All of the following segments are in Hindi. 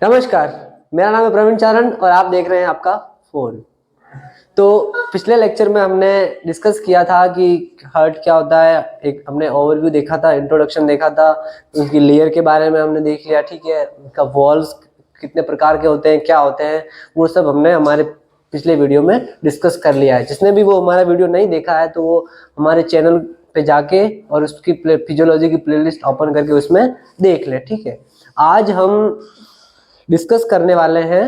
नमस्कार, मेरा नाम है प्रवीण चारण और आप देख रहे हैं आपका फोन। तो पिछले लेक्चर में हमने डिस्कस किया था कि हार्ट क्या होता है। एक हमने ओवरव्यू देखा था, इंट्रोडक्शन देखा था, उसकी लेयर के बारे में हमने देख लिया, ठीक है। उनका वॉल्स कितने प्रकार के होते हैं, क्या होते हैं, वो सब हमने हमारे पिछले वीडियो में डिस्कस कर लिया है। जिसने भी वो हमारा वीडियो नहीं देखा है तो वो हमारे चैनल पे जाके और उसकी फिजियोलॉजी की प्लेलिस्ट ओपन करके उसमें देख ले, ठीक है। आज हम डिस्कस करने वाले हैं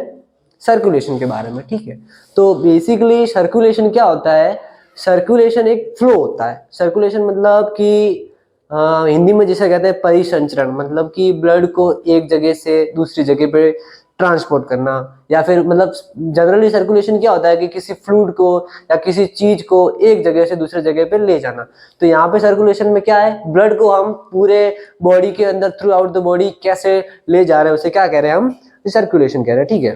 सर्कुलेशन के बारे में, ठीक है। तो बेसिकली सर्कुलेशन क्या होता है? सर्कुलेशन एक फ्लो होता है। सर्कुलेशन मतलब कि हिंदी में जैसे कहते हैं परिसंचरण, मतलब कि ब्लड को एक जगह से दूसरी जगह पे ट्रांसपोर्ट करना, या फिर मतलब जनरली सर्कुलेशन क्या होता है कि किसी फ्लूइड को या किसी चीज को एक जगह से दूसरे जगह पे ले जाना। तो यहाँ पे सर्कुलेशन में क्या है, ब्लड को हम पूरे बॉडी के अंदर थ्रू आउट द बॉडी कैसे ले जा रहे हैं, उसे क्या कह रहे हैं हम? सर्कुलेशन कह रहे हैं, ठीक है।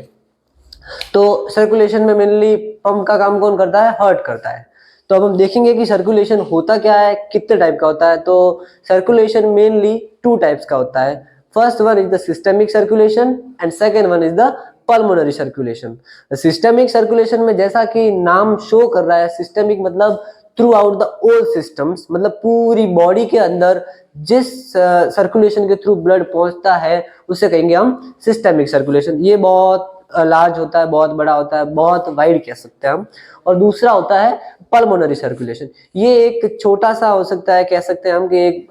तो सर्कुलेशन में मेनली पंप का काम कौन करता है? हार्ट करता है। तो अब हम देखेंगे कि सर्कुलेशन होता क्या है, कितने टाइप का होता है। तो सर्कुलेशन मेनली टू टाइप्स का होता है। First one is the systemic circulation and second one is the pulmonary circulation. Systemic circulation में जैसा कि नाम शो कर रहा है, सिस्टेमिक मतलब through out the all systems, मतलब पूरी बॉडी के अंदर जिस सर्कुलेशन के थ्रू ब्लड पहुंचता है उसे कहेंगे हम सिस्टेमिक सर्कुलेशन। ये बहुत लार्ज होता है, बहुत बड़ा होता है, बहुत वाइड कह सकते हैं हम। और दूसरा होता है पल्मोनरी सर्कुलेशन। ये एक छोटा सा हो सकता है, कह सकते हैं हम कि एक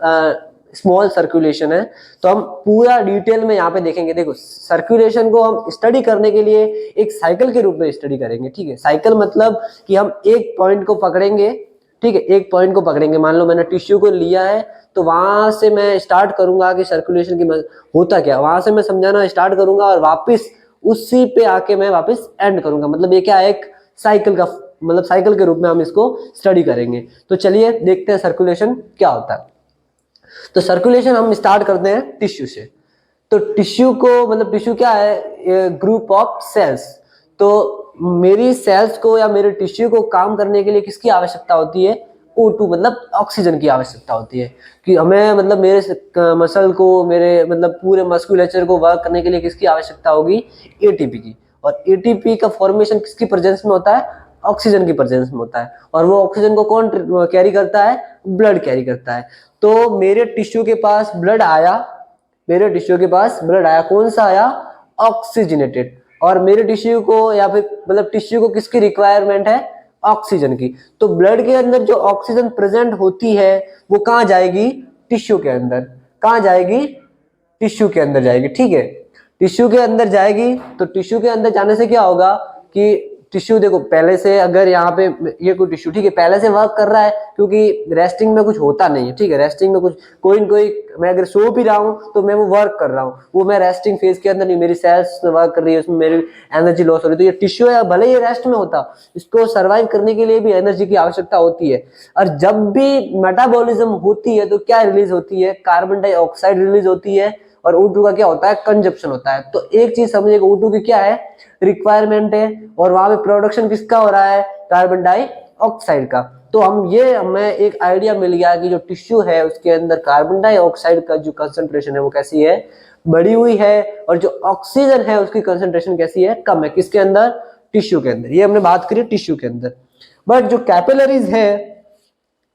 स्मॉल सर्कुलेशन है। तो हम पूरा डिटेल में यहाँ पे देखेंगे। देखो, सर्कुलेशन को हम स्टडी करने के लिए एक साइकिल के रूप में स्टडी करेंगे, ठीक है। साइकिल मतलब कि हम एक पॉइंट को पकड़ेंगे, ठीक है, एक पॉइंट को पकड़ेंगे। मान लो मैंने टिश्यू को लिया है, तो वहां से मैं स्टार्ट करूंगा कि सर्कुलेशन की होता क्या, वहां से मैं समझाना स्टार्ट करूंगा और वापस उसी पे आके मैं वापस एंड करूंगा। मतलब ये क्या है, एक साइकिल का, मतलब साइकिल के रूप में हम इसको स्टडी करेंगे। तो चलिए देखते हैं सर्कुलेशन क्या होता है। तो सर्कुलेशन हम स्टार्ट करते हैं टिश्यू से। तो टिश्यू को, मतलब टिश्यू क्या है? Group of cells. तो मेरी सेल्स को या मेरे टिश्यू को काम करने के लिए किसकी आवश्यकता होती है? O2, मतलब ऑक्सीजन की आवश्यकता होती है। कि हमें, मतलब मेरे मसल को, मेरे मतलब पूरे मस्कुलेचर को वर्क करने के लिए किसकी आवश्यकता होगी? एटीपी की। और एटीपी का फॉर्मेशन किसकी प्रेजेंस में होता है? ऑक्सीजन की प्रेजेंस में होता है। और वो ऑक्सीजन को कौन कैरी करता है? ब्लड कैरी करता है। तो मेरे टिश्यू के पास ब्लड आया, मेरे टिश्यू के पास ब्लड आया, कौन सा आया? ऑक्सीजनेटेड। और मेरे टिश्यू को, या फिर मतलब टिश्यू को किसकी रिक्वायरमेंट है? ऑक्सीजन की। तो ब्लड के अंदर जो ऑक्सीजन प्रेजेंट होती है वो कहाँ जाएगी? टिश्यू के अंदर। कहाँ जाएगी? टिश्यू के अंदर जाएगी, ठीक है। टिश्यू के अंदर जाएगी। तो टिश्यू के अंदर जाने से क्या होगा कि टिश्यू, देखो पहले से, अगर यहाँ पे ये कोई टिश्यू, ठीक है, पहले से वर्क कर रहा है, क्योंकि रेस्टिंग में कुछ होता नहीं है, ठीक है। रेस्टिंग में कुछ कोई न कोई, मैं अगर सो भी रहा हूँ तो मैं वो वर्क कर रहा हूँ, वो मैं रेस्टिंग फेज के अंदर नहीं, मेरी सेल्स वर्क कर रही है, उसमें मेरी एनर्जी लॉस हो रही है। तो ये टिश्यू है, भले ही रेस्ट में होता, इसको सर्वाइव करने के लिए भी एनर्जी की आवश्यकता होती है। और जब भी मेटाबॉलिज्म होती है तो क्या रिलीज होती है? कार्बन डाइऑक्साइड रिलीज होती है। और O2 का क्या होता है? कंजप्शन होता है। तो एक चीज समझिए, O2 की क्या है? रिक्वायरमेंट है। और वहां पे प्रोडक्शन किसका हो रहा है? कार्बन डाइऑक्साइड का। तो हमें एक आइडिया मिल गया कि जो टिश्यू है उसके अंदर कार्बन डाइऑक्साइड का जो कंसंट्रेशन है वो कैसी है? बढ़ी हुई है। और जो ऑक्सीजन है उसकी कंसंट्रेशन कैसी है? कम है। किसके अंदर? टिश्यू के अंदर। ये हमने बात करी टिश्यू के अंदर। बट जो कैपिलरीज है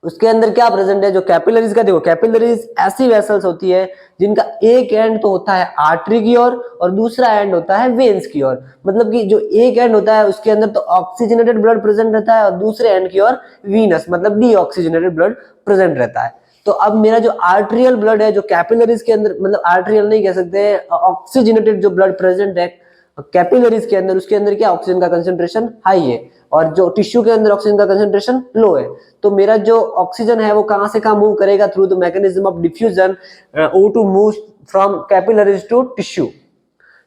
उसके अंदर क्या प्रेजेंट है? जो कैपिलरीज का, देखो कैपिलरीज ऐसी वेसल्स होती है जिनका एक एंड तो होता है आर्टरी की ओर और दूसरा एंड होता है वेन्स की ओर। मतलब कि जो एक एंड होता है उसके अंदर तो ऑक्सीजनेटेड ब्लड प्रेजेंट रहता है और दूसरे एंड की ओर वीनस, मतलब डीऑक्सीजनेटेड ब्लड प्रेजेंट रहता है। तो अब मेरा जो आर्टरियल ब्लड है, जो कैपिलरीज के अंदर, मतलब आर्टरियल नहीं कह सकते, ऑक्सीजनेटेड जो ब्लड प्रेजेंट है कैपिलरीज के अंदर, उसके अंदर क्या ऑक्सीजन का कंसंट्रेशन हाई है और जो टिश्यू के अंदर ऑक्सीजन का कंसंट्रेशन लो है। तो मेरा जो ऑक्सीजन है वो कहां से कहां मूव करेगा? Through the mechanism of diffusion, O2 moves from capillaries to tissue,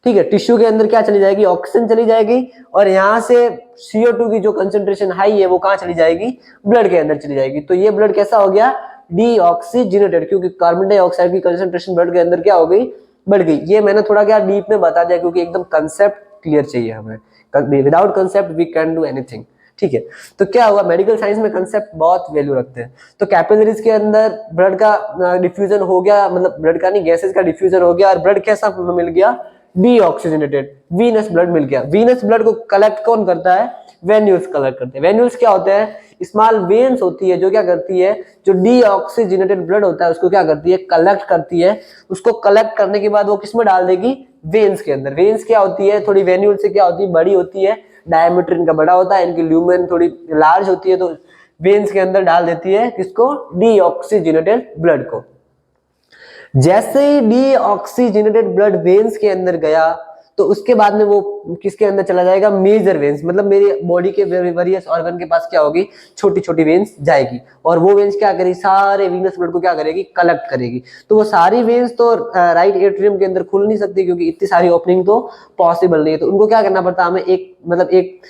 ठीक है। टिश्यू के अंदर क्या चली जाएगी? ऑक्सीजन चली जाएगी। और यहाँ से CO2 की जो कंसंट्रेशन हाई है वो कहां चली जाएगी? ब्लड के अंदर चली जाएगी। तो ये ब्लड कैसा हो गया? डीऑक्सीजनेटेड, क्योंकि कार्बन डाइऑक्साइड की कंसंट्रेशन ब्लड के अंदर क्या हो गई? बढ़ गई। ये मैंने थोड़ा क्या डीप में बता दिया क्योंकि एकदम कंसेप्ट क्लियर चाहिए हमें। Without concept we can do anything, ठीक है। तो क्या हुआ? मेडिकल साइंस में कंसेप्ट बहुत वैल्यू रखते हैं। तो कैपिलरीज के अंदर ब्लड का डिफ्यूजन हो गया, मतलब ब्लड का नहीं, गैसेस का डिफ्यूजन हो गया और ब्लड कैसा मिल गया? डीऑक्सीजनेटेड वीनस ब्लड मिल गया। वीनस ब्लड को कलेक्ट कौन करता है? वेन्यूल्स कलेक्ट करते हैं। वेन्यूल्स क्या होते हैं? स्मॉल वेन्स होती है जो क्या करती है, जो डीऑक्सीजनेटेड ब्लड होता है उसको क्या करती है? कलेक्ट करती है। उसको कलेक्ट करने के बाद वो किसमें डाल देगी? वेन्स के अंदर। वेन्स क्या होती है? थोड़ी वेन्यूल से क्या होती है? बड़ी होती है, डायमीटर इनका बड़ा होता है, इनकी ल्यूमेन थोड़ी लार्ज होती है, तो वेन्स के अंदर डाल देती है किसको? डीऑक्सीजनेटेड ब्लड को। जैसे ही डीऑक्सीजनेटेड ब्लड वेन्स के अंदर गया तो उसके बाद में वो किसके अंदर चला जाएगा? मेजर वेन्स, मतलब मेरी बॉडी के वेरियस ऑर्गन के पास क्या होगी? छोटी छोटी वेन्स जाएगी, और वो वेन्स क्या करेगी? सारे वीनस ब्लड को क्या करेगी? कलेक्ट करेगी। तो वो सारी वेन्स तो राइट एट्रियम के अंदर खुल नहीं सकती क्योंकि इतनी सारी ओपनिंग तो पॉसिबल नहीं है। तो उनको क्या करना पड़ता है? हमें एक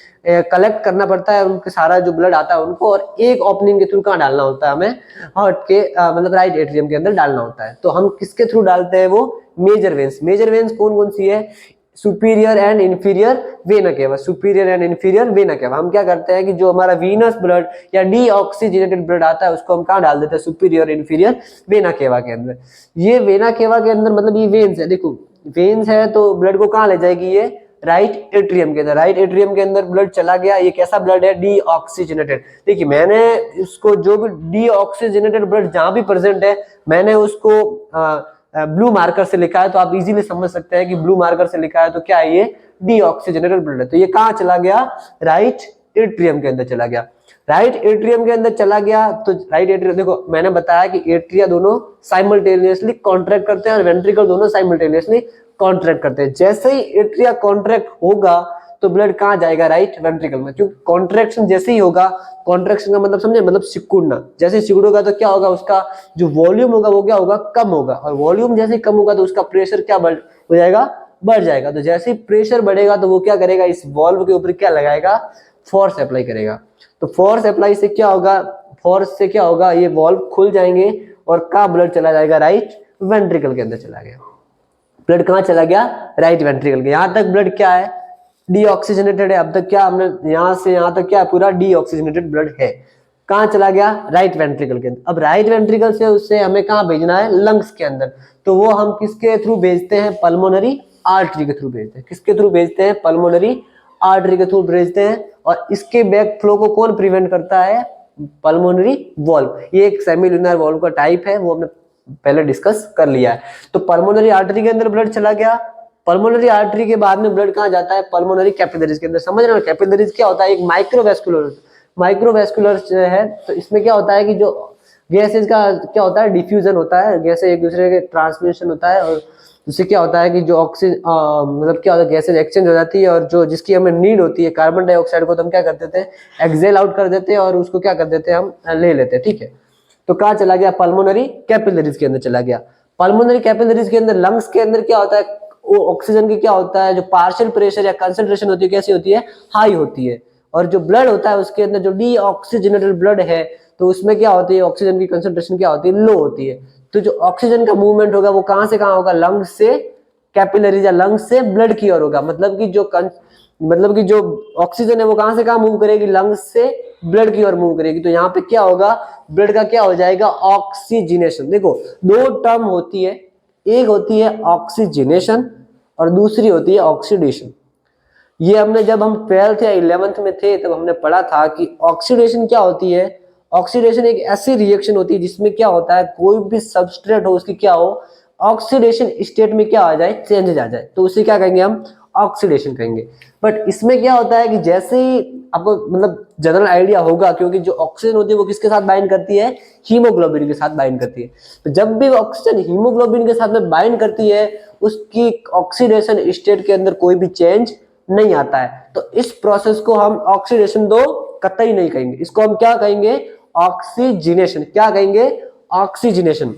कलेक्ट करना पड़ता है उनके सारा जो ब्लड आता है उनको, और एक ओपनिंग के थ्रू कहाँ डालना होता है? हमें हार्ट के मतलब राइट एट्रियम के अंदर डालना होता है। तो हम किसके थ्रू डालते हैं? वो मेजर वेन्स। मेजर वेन्स कौन कौन सी है? Superior and inferior vena cava. Superior and inferior vena cava. हम क्या करते हैं कि जो हमारा वीनस ब्लड या डीऑक्सीजनेटेड ब्लड आता है उसको हम कहाँ डाल देते हैं? सुपीरियर इंफीरियर वेना केवा के अंदर। ये वेना केवा के अंदर मतलब ये वेन्स है, देखो वेन्स है तो ब्लड को कहाँ ले जाएगी? ये राइट एट्रियम के अंदर। राइट एट्रियम के अंदर ब्लड चला गया। ये कैसा ब्लड है? डीऑक्सीजनेटेड। देखिए मैंने इसको जो भी डीऑक्सीजनेटेड ब्लड जहां भी प्रेजेंट है मैंने उसको ब्लू मार्कर से लिखा है, तो आप इजीली समझ सकते हैं कि ब्लू मार्कर से लिखा है तो क्या है? ये डीऑक्सीजनेटेड ब्लड है। तो ये कहाँ चला गया? राइट एट्रियम के अंदर चला गया। राइट एट्रियम के अंदर चला गया तो राइट एट्रियम, देखो मैंने बताया कि एट्रिया दोनों साइमल्टेनियसली कॉन्ट्रैक्ट करते हैं और वेंट्रिकल दोनों साइमल्टेनियसली कॉन्ट्रैक्ट करते हैं। जैसे ही एट्रिया कॉन्ट्रैक्ट होगा तो ब्लड कहाँ जाएगा? राइट वेंट्रिकल में, क्योंकि कॉन्ट्रैक्शन जैसे ही होगा, कॉन्ट्रैक्शन का मतलब समझे, मतलब सिकुड़ना। जैसे सिकुड़ेगा तो क्या होगा? उसका जो वॉल्यूम होगा वो क्या होगा? कम होगा, और वॉल्यूम जैसे ही कम होगा तो उसका प्रेशर क्या हो जाएगा? बढ़ जाएगा। तो जैसे ही प्रेशर बढ़ेगा तो वो क्या करेगा? इस वॉल्व के ऊपर क्या लगाएगा? फोर्स अप्लाई करेगा। तो फोर्स अप्लाई से क्या होगा? फोर्स से क्या होगा? ये वॉल्व खुल जाएंगे और कहाँ ब्लड चला जाएगा? राइट वेंट्रिकल के अंदर चला गया। ब्लड कहाँ चला गया? राइट वेंट्रिकल के। यहाँ तक ब्लड क्या है? डीऑक्सीजनेटेड है। अब तक क्या हमने यहाँ से यहाँ तक क्या पूरा डीऑक्सीजनेटेड ब्लड है। कहाँ चला गया? राइट वेंट्रिकल के अंदर। अब राइट वेंट्रिकल से उससे हमें कहाँ भेजना है? लंग्स के अंदर। तो वो हम किसके थ्रू भेजते हैं? पल्मोनरी आर्टरी के थ्रू भेजते हैं। किसके थ्रू भेजते हैं? पल्मोनरी आर्टरी के थ्रू भेजते हैं। और इसके बैक फ्लो को कौन प्रिवेंट करता है? Pulmonary valve. ये एक सेमिलुनर वॉल्व का टाइप है, वो हमने पहले डिस्कस कर लिया है। तो पल्मोनरी आर्टरी के अंदर ब्लड चला गया। पल्मोनरी आर्टरी के बाद में ब्लड कहाँ जाता है? पल्मोनरी कैपिलरीज के अंदर। समझ रहे हो कैपिलरीज क्या होता है? एक माइक्रोवेस्कुलर है। तो इसमें क्या होता है कि जो गैसेज का क्या होता है? डिफ्यूजन होता है, गैसेज एक दूसरे के ट्रांसमिशन होता है, और उससे क्या होता है कि जो ऑक्सीजन मतलब क्या होता है? गैसेज एक्सचेंज हो जाती है, और जो जिसकी हमें नीड होती है कार्बन डाइऑक्साइड को तो हम क्या कर देते हैं? एक्सेल आउट कर देते हैं, और उसको क्या कर देते हैं? हम ले लेते हैं। ठीक है, तो कहाँ चला गया? पल्मोनरी कैपिलरीज के अंदर चला गया। पल्मोनरी कैपिलरीज के अंदर लंग्स के अंदर क्या होता है? वो ऑक्सीजन की क्या होता है? जो पार्शियल प्रेशर या कंसंट्रेशन होती है कैसी होती है? हाई होती है। और जो ब्लड होता है उसके अंदर जो डीऑक्सीजनेटेड ब्लड है तो उसमें क्या होती है? ऑक्सीजन की कंसंट्रेशन क्या होती है? लो होती है। तो जो ऑक्सीजन का मूवमेंट होगा वो कहाँ से कहाँ होगा? लंग्स से कैपिलरीज या लंग्स से ब्लड की ओर होगा। मतलब कि जो ऑक्सीजन है वो कहाँ से कहाँ मूव करेगी? लंग्स से ब्लड की ओर मूव करेगी। तो यहाँ पे क्या होगा? ब्लड का क्या हो जाएगा? ऑक्सीजनेशन। देखो दो टर्म होती है, एक होती है ऑक्सीजनेशन और दूसरी होती है ऑक्सीडेशन। ये हमने जब हम 12th या 11th में थे तब हमने पढ़ा था कि ऑक्सीडेशन क्या होती है। ऑक्सीडेशन एक ऐसी रिएक्शन होती है जिसमें क्या होता है? कोई भी सबस्ट्रेट हो उसकी क्या हो? ऑक्सीडेशन स्टेट में क्या आ जाए? चेंज आ जाए, तो उसे क्या कहेंगे? हम ऑक्सीडेशन कहेंगे। बट इसमें क्या होता है कि जैसे ही आपको मतलब जनरल आइडिया होगा, क्योंकि जो ऑक्सीजन होती है वो किसके साथ बाइंड करती है? हीमोग्लोबिन के साथ बाइंड करती है। तो जब भी ऑक्सीजन हीमोग्लोबिन के साथ में बाइंड करती है उसकी ऑक्सीडेशन स्टेट के अंदर कोई भी चेंज नहीं आता है। तो इस प्रोसेस को हम ऑक्सीडेशन दो कतई नहीं कहेंगे, इसको हम क्या कहेंगे? ऑक्सीजनेशन। क्या कहेंगे? ऑक्सीजनेशन।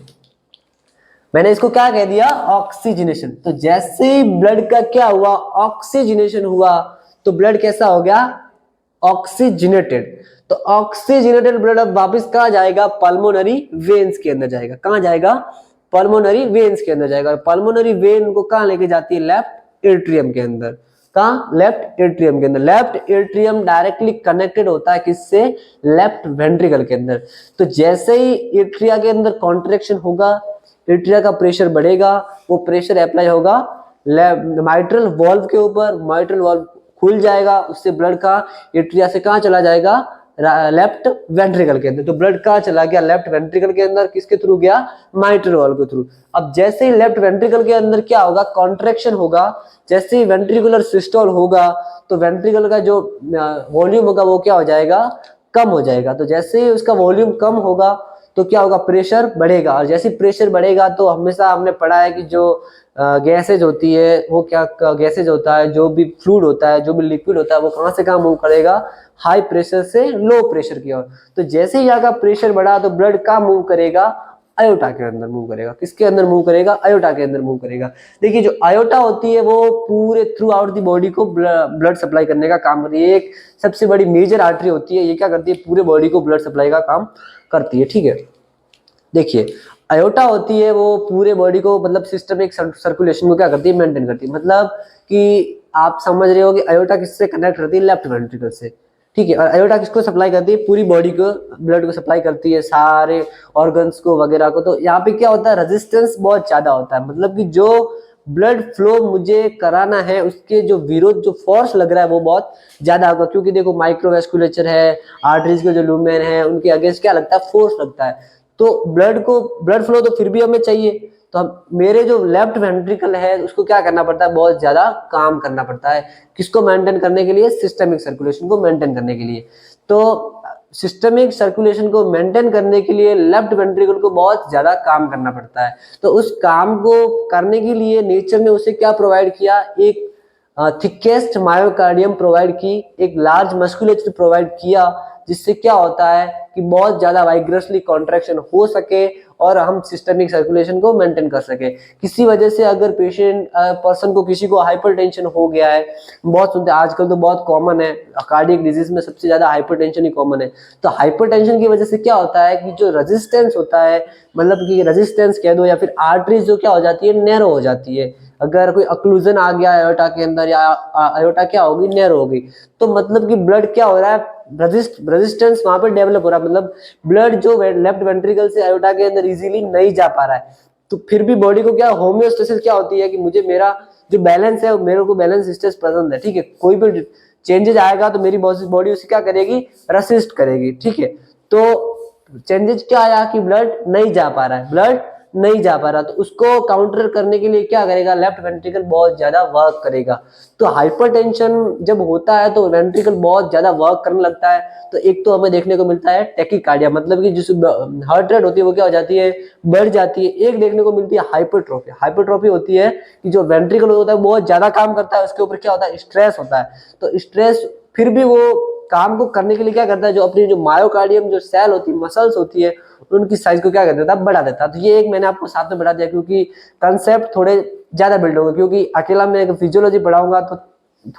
मैंने इसको क्या कह दिया? ऑक्सीजनेशन। तो जैसे ही ब्लड का क्या हुआ? ऑक्सीजनेशन हुआ, तो ब्लड कैसा हो गया? ऑक्सीजनेटेड। तो ऑक्सीजनेटेड ब्लड अब वापस कहाँ जाएगा? पल्मोनरी वेन्स के अंदर जाएगा। कहाँ जाएगा? पल्मोनरी वेन्स के अंदर जाएगा। और पल्मोनरी वेन को कहाँ लेके जाती है? लेफ्ट एट्रियम के अंदर। कहाँ? लेफ्ट एट्रियम के अंदर। लेफ्ट एट्रियम डायरेक्टली कनेक्टेड होता है किससे? लेफ्ट वेंट्रिकल के अंदर। तो जैसे ही एट्रिया के अंदर कॉन्ट्रैक्शन होगा, एट्रिया का प्रेशर बढ़ेगा, वो प्रेशर अप्लाई होगा माइट्रल वॉल्व के ऊपर, माइट्रल वॉल्व खुल जाएगा, उससे ब्लड का एट्रिया से कहाँ चला जाएगा, लेफ्ट वेंट्रिकल के अंदर। तो ब्लड कहाँ चला गया, लेफ्ट वेंट्रिकल के अंदर, किसके थ्रू गया, माइट्रल वॉल्व के थ्रू। अब जैसे ही लेफ्ट वेंट्रिकल के अंदर क्या होगा, कॉन्ट्रैक्शन होगा, जैसे ही वेंट्रिकुलर सिस्टोल होगा तो वेंट्रिकल का जो वॉल्यूम होगा वो क्या हो जाएगा, कम हो जाएगा। तो जैसे ही उसका वॉल्यूम कम होगा तो क्या होगा, प्रेशर बढ़ेगा, और जैसे प्रेशर बढ़ेगा तो हमेशा हमने पढ़ा है कि जो गैसेज होती है वो क्या गैसेज होता है, जो भी फ्लूइड होता है, जो भी लिक्विड होता है, वो कहाँ से कहाँ मूव करेगा, हाई प्रेशर से लो प्रेशर की ओर। तो जैसे ही यहाँ का प्रेशर बढ़ा तो ब्लड कहाँ मूव करेगा, आयोटा के अंदर मूव करेगा। किसके अंदर मूव करेगा, आयोटा के अंदर मूव करेगा। देखिए जो आयोटा होती है वो पूरे थ्रू आउट दी बॉडी को ब्लड सप्लाई करने का काम करती है। एक सबसे बड़ी मेजर आर्टरी होती है, ये क्या करती है, पूरे बॉडी को ब्लड सप्लाई का काम करती है। ठीक है, देखिए आयोटा होती है वो पूरे बॉडी को, मतलब सिस्टमिक सर्कुलेशन को क्या करती है, मेंटेन करती है। मतलब कि आप समझ रहे हो कि आयोटा किससे कनेक्ट करती है, लेफ्ट वेंट्रिकल से। ठीक है, और आयोटा किसको सप्लाई करती है, पूरी बॉडी को ब्लड को सप्लाई करती है, सारे ऑर्गन्स को वगैरह को। तो यहाँ पे क्या होता है, रेजिस्टेंस बहुत ज्यादा होता है, मतलब कि जो ब्लड फ्लो मुझे कराना है उसके जो विरोध, जो फोर्स लग रहा है वो बहुत ज्यादा होगा। क्योंकि देखो माइक्रोवेस्कुलेचर है, आर्टरीज के जो लूमेन है, उनके अगेंस्ट क्या लगता है, फोर्स लगता है। तो ब्लड फ्लो तो फिर भी हमें चाहिए, तो हम मेरे जो लेफ्ट वेंट्रिकल है उसको क्या करना पड़ता है, बहुत ज्यादा काम करना पड़ता है। किसको मेंटेन करने के लिए, सिस्टमिक सर्कुलेशन को मेंटेन करने के लिए। तो सिस्टमिक सर्कुलेशन को मेंटेन करने के लिए लेफ्ट वेंट्रिकल को बहुत ज्यादा काम करना पड़ता है। तो उस काम को करने के लिए नेचर ने उसे क्या प्रोवाइड किया, एक थिकेस्ट मायोकार्डियम प्रोवाइड की, एक लार्ज मस्कुलेचर प्रोवाइड किया, जिससे क्या होता है कि बहुत ज्यादा वाइग्रसली कॉन्ट्रैक्शन हो सके और हम सिस्टमिक सर्कुलेशन को मेंटेन कर सके। किसी वजह से अगर पेशेंट पर्सन को, किसी को हाइपरटेंशन हो गया है, बहुत सुनते हैं आजकल तो बहुत कॉमन है, कार्डियक डिजीज में सबसे ज्यादा हाइपरटेंशन ही कॉमन है। तो हाइपरटेंशन की वजह से क्या होता है कि जो रेजिस्टेंस होता है, मतलब कि रेजिस्टेंस कह दो या फिर आर्टरीज जो क्या हो जाती है, नैरो हो जाती है। अगर कोई अक्लूजन आ गया आयोटा के अंदर, या आयोटा क्या होगी, नैरो होगी, तो मतलब कि ब्लड क्या हो रहा है, रेजिस्टेंस वहां पर डेवलप हो रहा है। मतलब ब्लड जो लेफ्ट वेंट्रिकल से आयोटा के अंदर इजीली नहीं जा पा रहा है। तो फिर भी बॉडी को क्या, होम्योस्टेसिस क्या होती है कि मुझे मेरा जो बैलेंस है, मेरे को बैलेंस स्टेज पसंद है। ठीक है, कोई भी चेंजेस आएगा तो मेरी बॉडी उसे क्या करेगी, रेसिस्ट करेगी। ठीक है, तो चेंजेस क्या आया कि ब्लड नहीं जा पा रहा है, ब्लड नहीं जा पा रहा, तो उसको काउंटर करने के लिए क्या करेगा, लेफ्ट वेंट्रिकल बहुत ज्यादा वर्क करेगा। तो हाइपरटेंशन जब होता है तो वेंट्रिकल बहुत ज्यादा वर्क करने लगता है। तो एक तो हमें देखने को मिलता है टैकीकार्डिया, मतलब कि जिस हार्ट रेट होती है वो क्या हो जाती है, बढ़ जाती है। एक देखने को मिलती है हाइपरट्रोफी। हाइपरट्रोफी होती है कि जो वेंट्रिकल होता है बहुत ज्यादा काम करता है, उसके ऊपर क्या होता है, स्ट्रेस होता है। तो स्ट्रेस फिर भी वो काम को करने के लिए क्या करता है, जो अपनी जो मायोकार्डियम जो सेल होती है, मसल्स होती है, उनकी साइज को क्या कर देता है, बढ़ा देता है। तो ये एक मैंने आपको साथ में बढ़ा दिया क्योंकि कंसेप्ट थोड़े ज्यादा बिल्ड होंगे, क्योंकि अकेला मैं फिजियोलॉजी पढ़ाऊंगा तो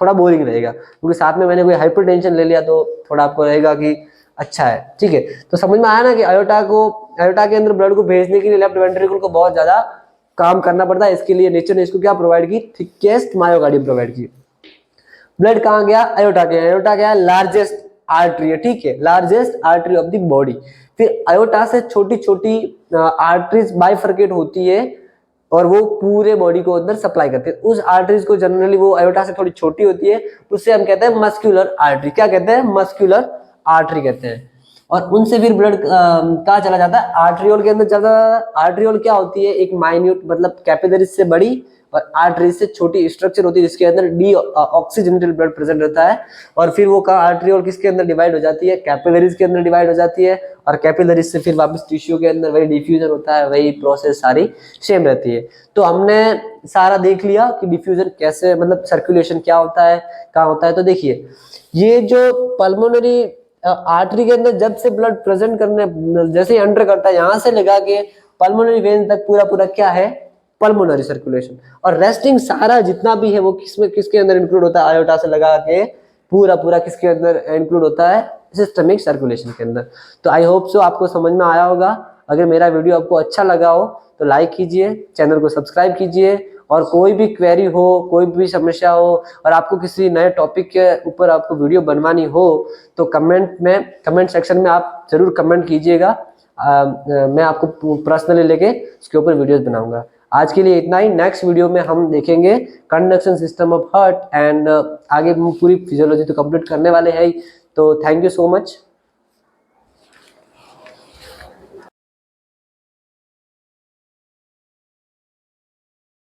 थोड़ा बोरिंग रहेगा, क्योंकि साथ में मैंने कोई हाइपरटेंशन ले लिया तो थोड़ा आपको रहेगा कि अच्छा है। ठीक है, तो समझ में आया ना कि आयोटा के अंदर ब्लड को भेजने के लिए लेफ्ट वेंट्रिकल को बहुत ज्यादा काम करना पड़ता है। इसके लिए नेचर ने इसको क्या प्रोवाइड की, थिकेस्ट मायोकार्डियम प्रोवाइड की। ब्लड कहाँ गया, आयोटा के, आयोटा क्या है, लार्जेस्ट आर्टरी है। ठीक है, largest artery of the body. फिर आयोटा से छोटी छोटी आर्टरीज बाइफरकेट होती है और वो पूरे बॉडी को अंदर सप्लाई करती है। उस आर्टरीज को जनरली, वो आयोटा से थोड़ी छोटी होती है, उससे हम कहते हैं मस्कुलर आर्टरी। क्या कहते हैं, मस्कुलर आर्टरी कहते हैं। और उनसे फिर ब्लड कहाँ चला जाता है, आर्टरियोल के अंदर चला जाता है। आर्टरियोल क्या होती है, एक माइन्यूट, मतलब कैपिलरीज से बड़ी और आर्टरीज से छोटी स्ट्रक्चर होती है, जिसके अंदर डी ऑक्सीजनेटेड ब्लड प्रेजेंट रहता है। और फिर वो आर्टरियोल किसके अंदर डिवाइड हो जाती है, कैपिलरीज के अंदर डिवाइड हो जाती है। और कैपिलरीज से फिर वापस टिश्यू के अंदर वही डिफ्यूजन होता है, वही प्रोसेस सारी सेम रहती है। तो हमने सारा देख लिया कि डिफ्यूजन कैसे, मतलब सर्कुलेशन क्या होता है, कहाँ होता है। तो देखिए ये जो पल्मोनरी आर्टरी के अंदर जब से ब्लड प्रेजेंट करने, जैसे ही एंटर करता है, यहाँ से लगा के पल्मोनरी वेन तक पूरा पूरा क्या है, पल्मोनरी सर्कुलेशन। और रेस्टिंग सारा जितना भी है वो किसके अंदर इंक्लूड होता है, आयोटा से लगा के पूरा पूरा किसके अंदर इंक्लूड होता है, सिस्टमिक सर्कुलेशन के अंदर। तो आई होप सो आपको समझ में आया होगा। अगर मेरा वीडियो आपको अच्छा लगा हो तो लाइक कीजिए, चैनल को सब्सक्राइब कीजिए, और कोई भी क्वेरी हो, कोई भी समस्या हो, और आपको किसी नए टॉपिक के ऊपर आपको वीडियो बनवानी हो तो कमेंट सेक्शन में आप जरूर कमेंट कीजिएगा। मैं आपको पर्सनली लेके उसके ऊपर वीडियोस बनाऊंगा। आज के लिए इतना ही। नेक्स्ट वीडियो में हम देखेंगे conduction system of heart and आगे हम पूरी फिजियोलॉजी तो कंप्लीट करने वाले हैं ही। तो थैंक यू सो मच।